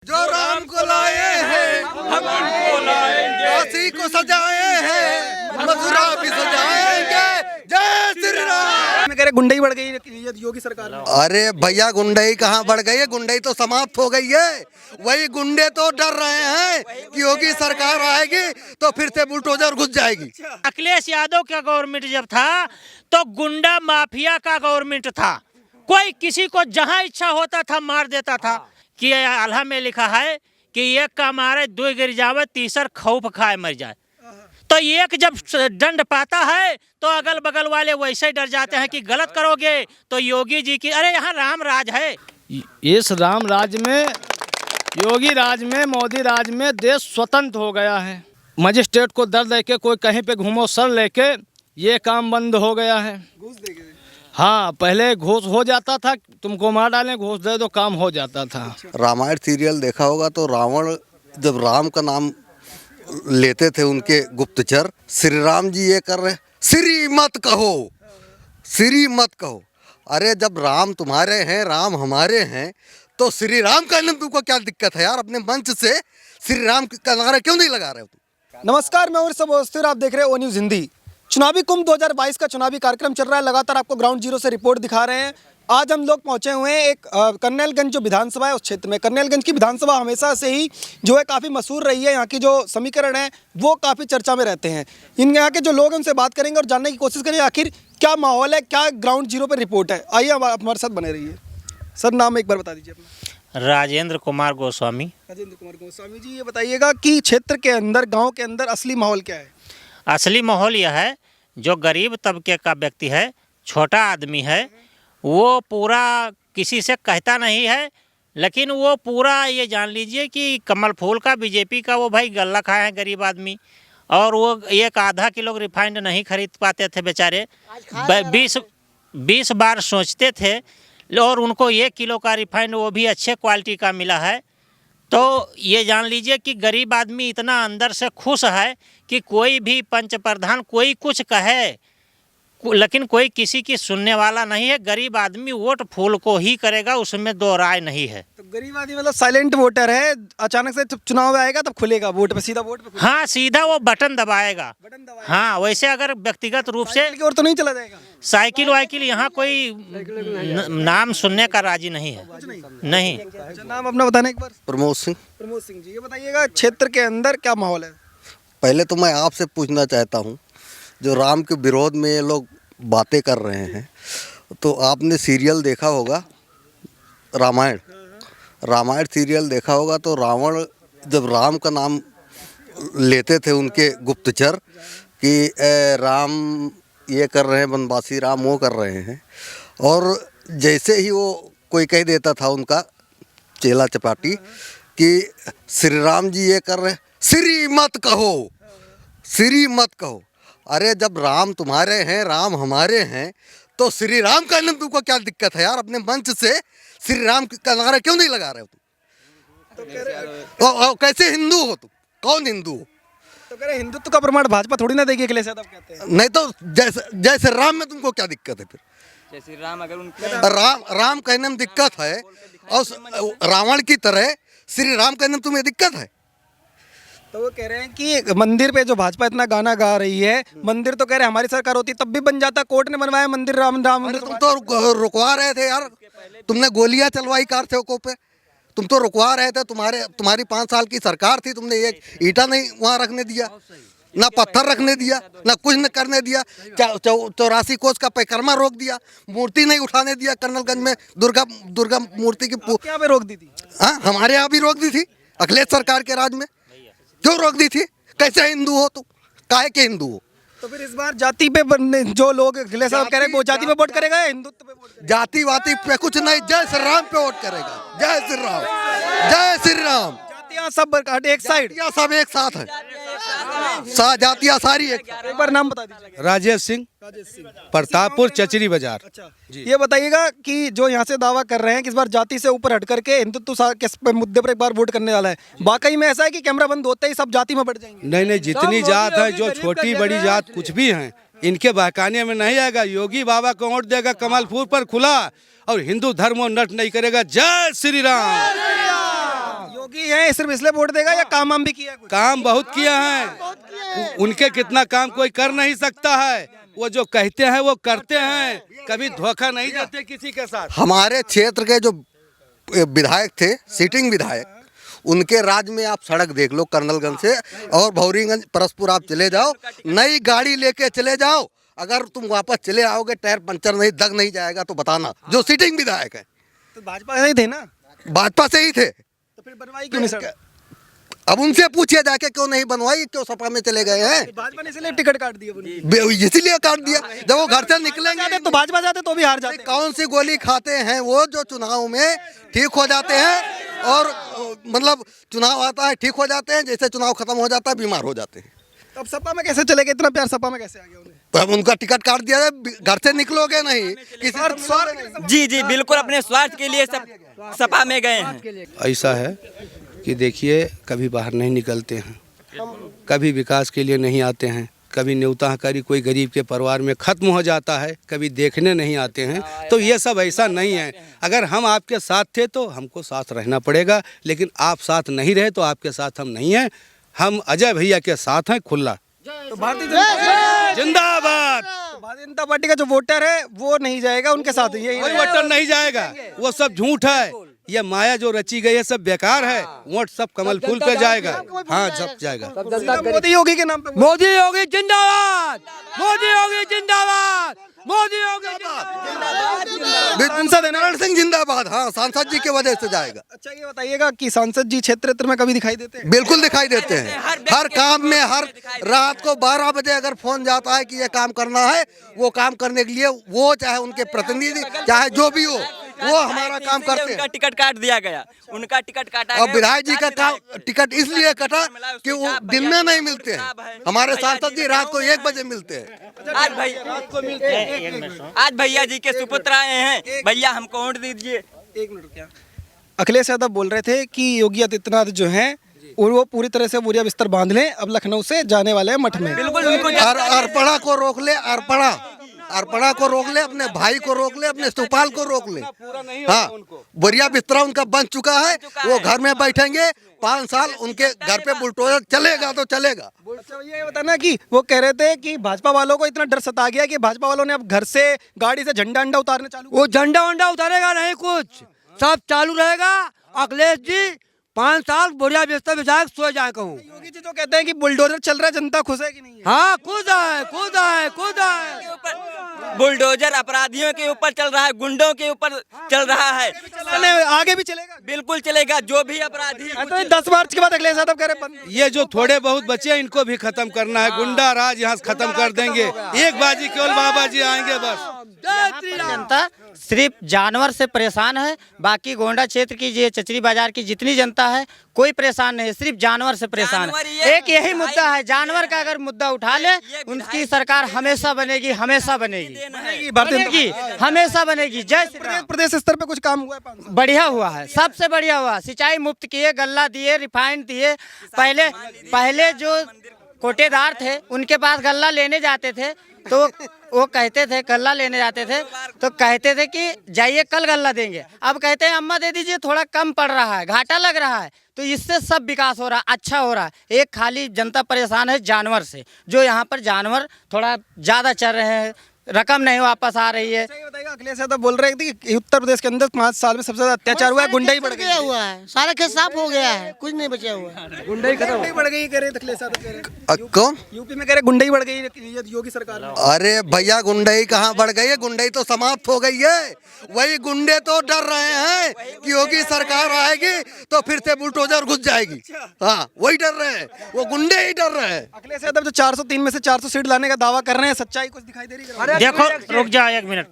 जो राम को लाए हैं हम उनको लाएंगे, काशी को सजाए हैं मथुरा भी सजाएंगे। जय श्री राम। कह रहे गुंडई बढ़ गई योगी सरकार में। अरे भैया गुंडई कहाँ बढ़ गई है? गुंडई तो समाप्त हो गई है। वही गुंडे तो डर रहे हैं कि योगी सरकार आएगी तो फिर से बुलडोजर घुस जाएगी। अखिलेश यादव का गवर्नमेंट जब था तो गुंडा माफिया का गवर्नमेंट था। कोई किसी को जहां इच्छा होता था मार देता था। कि आल्हा में लिखा है कि एक का मारे दो गिर जावे तीसर खौफ खाए मर जाए। तो एक जब दंड पाता है तो अगल बगल वाले वैसे डर जाते हैं कि गलत करोगे तो योगी जी की अरे यहाँ राम राज है। इस राम राज में, योगी राज में, मोदी राज में देश स्वतंत्र हो गया है। मजिस्ट्रेट को दर लेके कोई कहीं पे घूमो सर लेके ये काम बंद हो गया है। घूस देंगे। हाँ, पहले घूस हो जाता था, तुमको मार डालें घूस दे दो काम हो जाता था। रामायण सीरियल देखा होगा तो रावण जब राम का नाम लेते थे उनके गुप्तचर, श्री राम जी ये कर रहे, श्री मत कहो, श्री मत कहो। अरे जब राम तुम्हारे हैं राम हमारे हैं तो श्री राम कहने में तुमको क्या दिक्कत है यार? अपने मंच से श्री राम का नारा क्यों नहीं लगा रहे हो तुम? नमस्कार, मैं सब और आप देख रहे हैं ओ न्यूज़ हिंदी। चुनावी कुंभ 2022 का चुनावी कार्यक्रम चल रहा है। लगातार आपको ग्राउंड जीरो से रिपोर्ट दिखा रहे हैं। आज हम लोग पहुंचे हुए हैं एक करनेलगंज जो विधानसभा है उस क्षेत्र में। करनेलगंज की विधानसभा हमेशा से ही जो है काफ़ी मशहूर रही है। यहाँ की जो समीकरण है वो काफ़ी चर्चा में रहते हैं। इन यहाँ के जो लोग हैं उनसे बात करेंगे और जानने की कोशिश करेंगे आखिर क्या माहौल है, क्या ग्राउंड जीरो पर रिपोर्ट है। आइए हमारे साथ बने रहिए। सर नाम एक बार बता दीजिए अपना। राजेंद्र कुमार गोस्वामी। राजेंद्र कुमार गोस्वामी जी, ये बताइएगा कि क्षेत्र के अंदर, गाँव के अंदर असली माहौल क्या है? असली माहौल यह है जो गरीब तबके का व्यक्ति है, छोटा आदमी है, वो पूरा किसी से कहता नहीं है, लेकिन वो पूरा ये जान लीजिए कि कमल फूल का बीजेपी का वो भाई गल्ला खाए हैं गरीब आदमी। और वो एक आधा किलो रिफाइंड नहीं खरीद पाते थे बेचारे, 20 बार सोचते थे और उनको 1 किलो का रिफाइंड वो भी अच्छे क्वालिटी का मिला है। तो ये जान लीजिए कि गरीब आदमी इतना अंदर से खुश है कि कोई भी पंच प्रधान कोई कुछ कहे लेकिन कोई किसी की सुनने वाला नहीं है। गरीब आदमी वोट फूल को ही करेगा, उसमें दो राय नहीं है। तो गरीब आदमी मतलब साइलेंट वोटर है, अचानक से चुनाव आएगा तब खुलेगा वोट पे, सीधा वोट पे खुलेगा। हाँ, सीधा वो बटन दबाएगा। बटन दबाएगा। हाँ, वैसे अगर व्यक्तिगत रूप से साइकिल की ओर तो नहीं चला जाएगा। साइकिल वाइकिल यहाँ कोई नाम सुनने का राजी नहीं है। नहीं। अच्छा, नाम अपना बताना एक बार। प्रमोद सिंह। प्रमोद सिंह जी, ये बताइएगा क्षेत्र के अंदर क्या माहौल है? पहले तो मैं आपसे पूछना चाहता हूँ, जो राम के विरोध में ये लोग बातें कर रहे हैं, तो आपने सीरियल देखा होगा रामायण, रामायण सीरियल देखा होगा तो रावण जब राम का नाम लेते थे उनके गुप्तचर कि राम ये कर रहे हैं, वनवासी राम वो कर रहे हैं, और जैसे ही वो कोई कह देता था उनका चेला चपाटी कि श्री राम जी ये कर रहे, श्री मत कहो, श्री मत कहो। अरे जब राम तुम्हारे हैं राम हमारे हैं तो श्री राम कहने में तुमको क्या दिक्कत है यार? अपने मंच से श्री राम का नारा क्यों नहीं लगा रहे हो तुम? तो कैसे हिंदू हो तुम? कौन हिंदू हो? तो कह रहे हिंदुत्व का प्रमाण भाजपा थोड़ी ना देगी अखिलेश यादव कहते हैं। नहीं तो जैसे राम में तुमको क्या दिक्कत है फिर? जैसे राम अगर उनके राम कहने में दिक्कत है और रावण की तरह श्री राम कहने में तुम्हें दिक्कत है? तो वो कह रहे हैं कि मंदिर पे जो भाजपा इतना गाना गा रही है, मंदिर तो कह रहे हैं हमारी सरकार होती तब भी बन जाता, कोर्ट ने बनवाया मंदिर, राम मंदिर। तुम तो रुकवा रहे थे यार, तुमने गोलियां चलवाई कारसेवकों पे, तुम तो रुकवा रहे थे। तुम्हारी 5 साल की सरकार थी, तुमने एक ईटा नहीं वहाँ रखने दिया, ना पत्थर रखने दिया, ना कुछ न करने दिया। 84 कोस का परिक्रमा रोक दिया, मूर्ति नहीं उठाने दिया। कर्नलगंज में दुर्गा मूर्ति की क्या पे रोक दी थी? हाँ, हमारे यहाँ भी रोक दी थी अखिलेश सरकार के राज में। क्यों रोक दी थी? कैसे हिंदू हो तुम? काहे के हिंदू हो? तो फिर इस बार जाति पे जो लोग अखिलेश साहब कह रहे हैं वो जाति पे वोट करेगा या हिंदुत्व पे वोट करेगा? जाति वाति पे कुछ नहीं, जय श्री राम पे वोट करेगा। जय श्री राम, जय श्री राम। जातियां सब एक साइड, जातियां सब एक साथ है, जातियां सारी एक। एक बार नाम बता दीजिए। राजेश सिंह, प्रतापपुर चचरी बाजार। अच्छा, ये बताइएगा कि जो यहाँ से दावा कर रहे हैं कि इस बार जाति से ऊपर हट करके हिंदुत्व के मुद्दे पर एक बार वोट करने वाला है, वाकई में ऐसा है कि कैमरा बंद होते ही सब जाति में बढ़ जाएंगे? नहीं, जितनी जात है, जो छोटी बड़ी जात कुछ भी हैं, इनके बहकाने में नहीं आएगा। योगी बाबा को वोट देगा कमल फूल पर खुला, और हिंदू धर्म नट नहीं करेगा। जय श्री राम। योगी है सिर्फ इसलिए वोट देगा या काम वाम भी किया है कुछ? काम बहुत किया है, उनके कितना काम कोई कर नहीं सकता है। वो जो कहते हैं वो करते हैं, कभी धोखा नहीं देते किसी के साथ। हमारे क्षेत्र के जो विधायक थे, सिटिंग विधायक, उनके राज में आप सड़क देख लो, कर्नलगंज से और भौरीगंज परसपुर आप चले जाओ, नई गाड़ी लेके चले जाओ, अगर तुम वापस चले आओगे टायर पंचर नहीं, दग नहीं जाएगा तो बताना। जो सिटिंग विधायक है, तो भाजपा से ही थे ना, भाजपा से ही थे, तो फिर बनवाई क्यों नहीं सड़क? अब उनसे पूछिए जाके क्यों नहीं बनवाई, क्यों सपा में चले गए हैं? भाजपा ने इसलिए टिकट काट दिया, इसीलिए काट दिया। जब वो घर से निकलेंगे तो भाजपा जाते तो भी हार जाते। कौन सी गोली खाते हैं वो, जो चुनाव में ठीक हो जाते हैं और मतलब चुनाव आता है ठीक हो जाते हैं, जैसे चुनाव खत्म हो जाता है बीमार हो जाते हैं। अब सपा में कैसे चले गए? इतना प्यार सपा में कैसे आ गया उन्हें? तो अब उनका टिकट काट दिया है, घर से निकलोगे नहीं, किसी जी जी बिल्कुल, अपने स्वार्थ के लिए सब सपा में गए हैं। ऐसा है कि देखिए, कभी बाहर नहीं निकलते हैं, कभी विकास के लिए नहीं आते हैं, कभी न्योताकारी कोई गरीब के परिवार में ख़त्म हो जाता है, कभी देखने नहीं आते हैं। तो ये सब ऐसा नहीं है। अगर हम आपके साथ थे तो हमको साथ रहना पड़ेगा, लेकिन आप साथ नहीं रहे तो आपके साथ हम नहीं हैं। हम अजय भैया के साथ हैं खुला। तो भारतीय जनता जिंदाबाद। भारतीय जनता पार्टी का जो वोटर है वो नहीं जाएगा उनके साथ, ये कोई वोटर नहीं जाएगा, वो सब झूठ है, ये माया जो रची गई है सब बेकार है। वोट सब कमल फूल पे जाएगा, हाँ सब जाएगा। मोदी योगी के नाम पे मोदी योगी जिंदाबाद, मोदी योगी जिंदाबाद, मोदी योगी सांसद नारायण सिंह जिंदाबाद, हाँ सांसद जी की वजह से जाएगा। अच्छा ये बताइएगा कि सांसद जी क्षेत्र में कभी दिखाई देते हैं? बिल्कुल दिखाई देते हैं, हर काम में, हर रात को 12 बजे अगर फोन जाता है कि ये काम करना है, वो काम करने के लिए वो चाहे उनके प्रतिनिधि चाहे जो भी हो, वो हमारा काम करते उनका हैं। टिकट काट दिया गया, उनका टिकट काटा और गया। विधायक जी का टिकट इसलिए कटा कि वो दिन में नहीं मिलते हैं, हमारे सांसद जी रात को 1 बजे मिलते हैं। आज भैया जी के सुपुत्र आए हैं, भैया हमको वोट दीजिए। एक मिनट क्या, अखिलेश यादव बोल रहे थे कि योगी आदित्यनाथ जो हैं और वो पूरी तरह से बोरिया बिस्तर बांध लें, अब लखनऊ से जाने वाले हैं मठ में। बिल्कुल उनको अर्पणा को रोक ले, अर्पणा को रोक ले, अपने भाई को रोक ले, अपने सुपाल को रोक ले। हाँ, बोरिया बिस्तरा उनका बन चुका है, वो घर में बैठेंगे 5 साल, उनके घर पे बुलडोजर चलेगा तो चलेगा। अच्छा ये बताना कि वो कह रहे थे कि भाजपा वालों को इतना डर सता गया कि भाजपा वालों ने अब घर से गाड़ी से झंडा अंडा उतारने चालू। वो झंडा वंडा उतारेगा नहीं, कुछ सब चालू रहेगा। अखिलेश जी 5 साल बोरिया बिस्तर बिछा सो जाए कहूँ। योगी जी तो कहते हैं कि बुलडोजर चल रहा है, जनता खुश है कि नहीं है? हाँ खुद है। बुलडोजर अपराधियों के ऊपर चल रहा है, गुंडों के ऊपर चल रहा है, आगे भी चलेगा, बिल्कुल चलेगा। जो भी अपराधी तो 10 मार्च के बाद अखिलेश यादव कह रहे बंद। ये जो थोड़े बहुत बचे हैं इनको भी खत्म करना है, गुंडा राज यहाँ से खत्म कर देंगे। एक बाजी केवल बाबा जी आएंगे बस। जनता सिर्फ जानवर से परेशान है, बाकी गोंडा क्षेत्र की ये चचरी बाजार की जितनी जनता है कोई परेशान नहीं है, सिर्फ जानवर से परेशान है। एक यही मुद्दा है, जानवर का अगर मुद्दा उठा ले उनकी सरकार हमेशा बनेगी, हमेशा बनेगी, हमेशा बनेगी। जय श्री राम। प्रदेश स्तर पे कुछ काम हुआ है? बढ़िया हुआ है, सबसे बढ़िया हुआ। सिंचाई मुफ्त किए, गल्ला दिए, रिफाइंड दिए। पहले जो कोटेदार थे उनके पास गल्ला लेने जाते थे तो वो कहते थे, गल्ला लेने जाते थे तो कहते थे कि जाइए कल गल्ला देंगे। अब कहते हैं अम्मा दे दीजिए, थोड़ा कम पड़ रहा है, घाटा लग रहा है। तो इससे सब विकास हो रहा है, अच्छा हो रहा है। एक खाली जनता परेशान है जानवर से, जो यहाँ पर जानवर थोड़ा ज़्यादा चल रहे हैं, रकम नहीं वापस आ रही है। सही बताइएगा, अखिलेश यादव बोल रहे थे कि उत्तर प्रदेश के अंदर 5 साल में सबसे ज्यादा अत्याचार हुआ है, गुंडाई बढ़ गई हुआ है, सारा खेत साफ हो गया है, कुछ नहीं बचा हुआ है। गुंडाई बढ़ गई कह रहे थे अखिलेश यादव, कह रहे कौन? यूपी में कह रहे गुंडाई बढ़ गई योगी सरकार में। अरे भैया गुंडई कहाँ बढ़ गई है, गुंडई तो समाप्त हो गई है। वही गुंडे तो डर रहे हैं कि योगी सरकार आएगी तो फिर से बुलडोजर घुस जाएगी। हाँ वही डर रहे हैं, वो गुंडे ही डर रहे हैं। अखिलेश यादव जो 403 में से 400 सीट लाने का दावा कर रहे हैं, सच्चाई कुछ दिखाई दे रही है? देखो रुक जाओ 1 मिनट,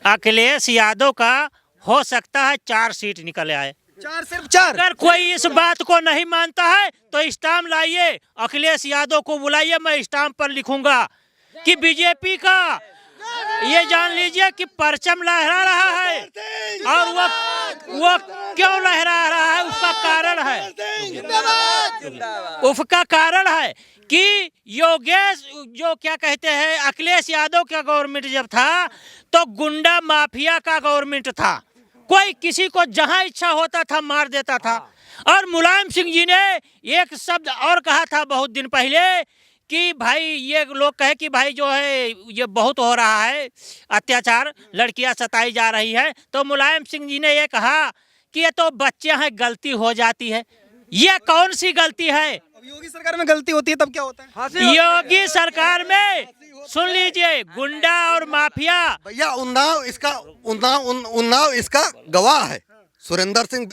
अखिलेश यादव का हो सकता है 4 सीट निकल आए, 4 सिर्फ 4। अगर कोई इस बात को नहीं मानता है तो स्टाम्प लाइए, अखिलेश यादव को बुलाइए, मैं स्टाम्प पर लिखूंगा कि बीजेपी का ये जान लीजिए कि परचम लहरा रहा है। और वो क्यों लहरा रहा है उसका कारण है, उसका कारण है कि योगेश जो क्या कहते हैं, अखिलेश यादव का गवर्नमेंट जब था तो गुंडा माफिया का गवर्नमेंट था। कोई किसी को जहां इच्छा होता था मार देता था। और मुलायम सिंह जी ने एक शब्द और कहा था बहुत दिन पहले कि भाई ये लोग कहे कि भाई जो है ये बहुत हो रहा है अत्याचार, लड़कियां सताई जा रही है, तो मुलायम सिंह जी ने ये कहा कि ये तो बच्चे हैं, गलती हो जाती है। ये कौन सी गलती है? योगी सरकार में गलती होती है तब क्या होता है? योगी सरकार में सुन लीजिए, गुंडा और माफिया। भैया उन्नाव इसका गवाह है। सुरेंद्र सिंह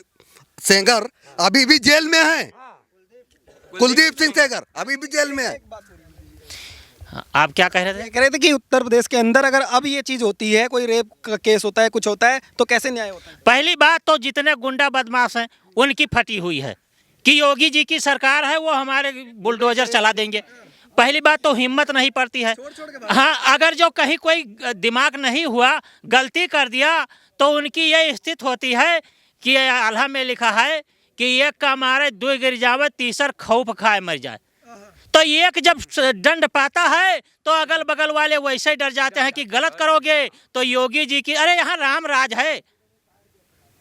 सेंगर अभी भी जेल में है। कुलदीप सिंह सेंगर अभी भी जेल में है। आप क्या कह रहे थे? कह रहे थे कि उत्तर प्रदेश के अंदर अगर अब ये चीज होती है, कोई रेप का केस होता है, कुछ होता है, तो कैसे न्याय होता है? पहली बात तो जितने गुंडा बदमाश हैं उनकी फटी हुई है कि योगी जी की सरकार है, वो हमारे बुलडोजर चला देंगे। पहली बात तो हिम्मत नहीं पड़ती है। हाँ, अगर जो कहीं कोई दिमाग नहीं हुआ, गलती कर दिया, तो उनकी ये स्थिति होती है कि आल्हा में लिखा है कि एक का मारे दो गिर जावे, तीसर खौफ खाए मर जाए। तो एक जब दंड पाता है तो अगल बगल वाले वैसे डर जाते हैं कि गलत करोगे तो योगी जी की, अरे यहाँ राम राज है।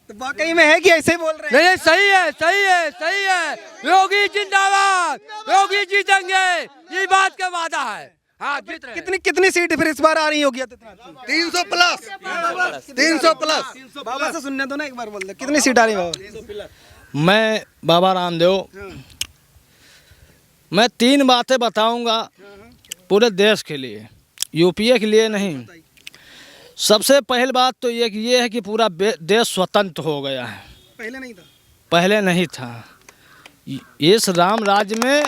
तो वाकई में है कि ऐसे ही बोल रहे हैं? नहीं, सही है, सही है, सही है। योगी जिंदाबाद, योगी जीतेंगे, ये बात का वादा है। हाँ, जीत रहे हैं। कितनी कितनी सीट फिर इस बार आ रही होगी आदित्यनाथ की? 300 प्लस। बाबा से सुनने दो ना, एक बार बोल दो कितनी सीट आ रही है बाबा? मैं बाबा रामदेव, मैं 3 बातें बताऊंगा पूरे देश के लिए, यूपीए के लिए नहीं। सबसे पहली बात तो ये है कि पूरा देश स्वतंत्र हो गया है। पहले नहीं था? पहले नहीं था। इस राम राज्य में,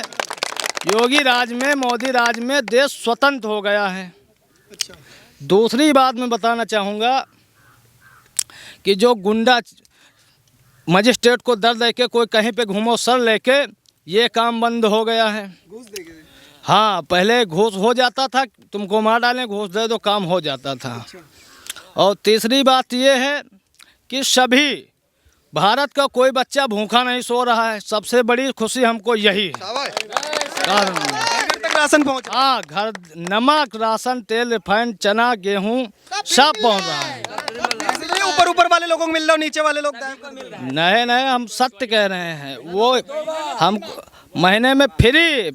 योगी राज में, मोदी राज में देश स्वतंत्र हो गया है। अच्छा। दूसरी बात मैं बताना चाहूँगा कि जो गुंडा मजिस्ट्रेट को दर देके कोई कहीं पे घूमो सर लेके, ये काम बंद हो गया है। घूस दे गए? हाँ, पहले घूस हो जाता था, तुमको मार डालें, घूस दे दो, काम हो जाता था। और तीसरी बात ये है कि सभी भारत का कोई बच्चा भूखा नहीं सो रहा है। सबसे बड़ी खुशी हमको यही है। घर तक राशन पहुंच? हाँ, घर नमक, राशन, तेल, रिफाइंड, चना, गेहूँ सब पहुँच रहा है। ऊपर ऊपर वाले लोगों को मिल रहा हो, नीचे वाले लोग नहीं, हम सत्य कह रहे हैं। वो हम महीने में फ्री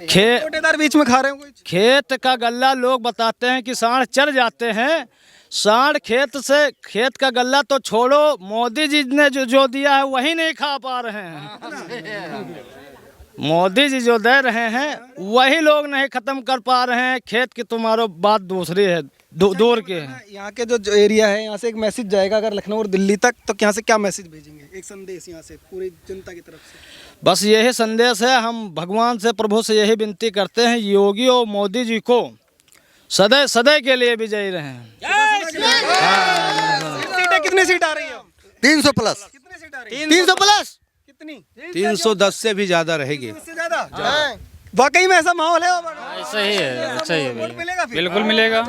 छोटेदार बीच में खा रहे हो? खेत का गल्ला लोग बताते हैं कि सांड चढ़ जाते हैं। सांड खेत का गल्ला तो छोड़ो, मोदी जी ने जो दिया है वही नहीं खा पा रहे हैं। मोदी जी जो दे रहे हैं वही लोग नहीं खत्म कर पा रहे हैं। खेत की तुम्हारो बात दूसरी है, दूर के है। यहाँ के जो एरिया है, यहाँ से एक मैसेज जाएगा अगर लखनऊ और दिल्ली तक, तो यहाँ से क्या मैसेज भेजेंगे? एक संदेश यहाँ से पूरी जनता की तरफ से। बस यही संदेश है। हम भगवान से, प्रभु से यही विनती करते हैं, योगी और मोदी जी को सदैव सदैव के लिए विजयी रहें। सीटें कितनी सीट आ रही है? 300 प्लस। कितनी सीट आ रही है? 300 प्लस। कितनी? 310 से भी ज़्यादा रहेगी। इससे ज्यादा? वाकई में ऐसा माहौल है? सही है, सही है, वोट मिलेगा फिर? बिल्कुल मिलेगा।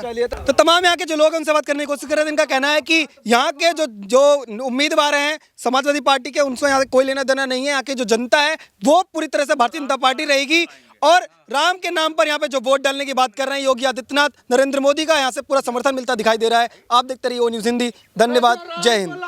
चलिए, तो तमाम यहाँ के जो लोग हैं उनसे बात करने की कोशिश कर रहे हैं। इनका कहना है कि यहाँ के जो उम्मीदवार हैं समाजवादी पार्टी के, उनसे यहाँ कोई लेना देना नहीं है। यहाँ की जो जनता है वो पूरी तरह से भारतीय जनता पार्टी रहेगी। और राम के नाम पर यहाँ पे जो वोट डालने की बात कर रहे हैं योगी आदित्यनाथ, नरेंद्र मोदी का यहाँ से पूरा समर्थन मिलता दिखाई दे रहा है। आप देखते रहिए ओ न्यूज़ हिंदी। धन्यवाद, जय हिंद।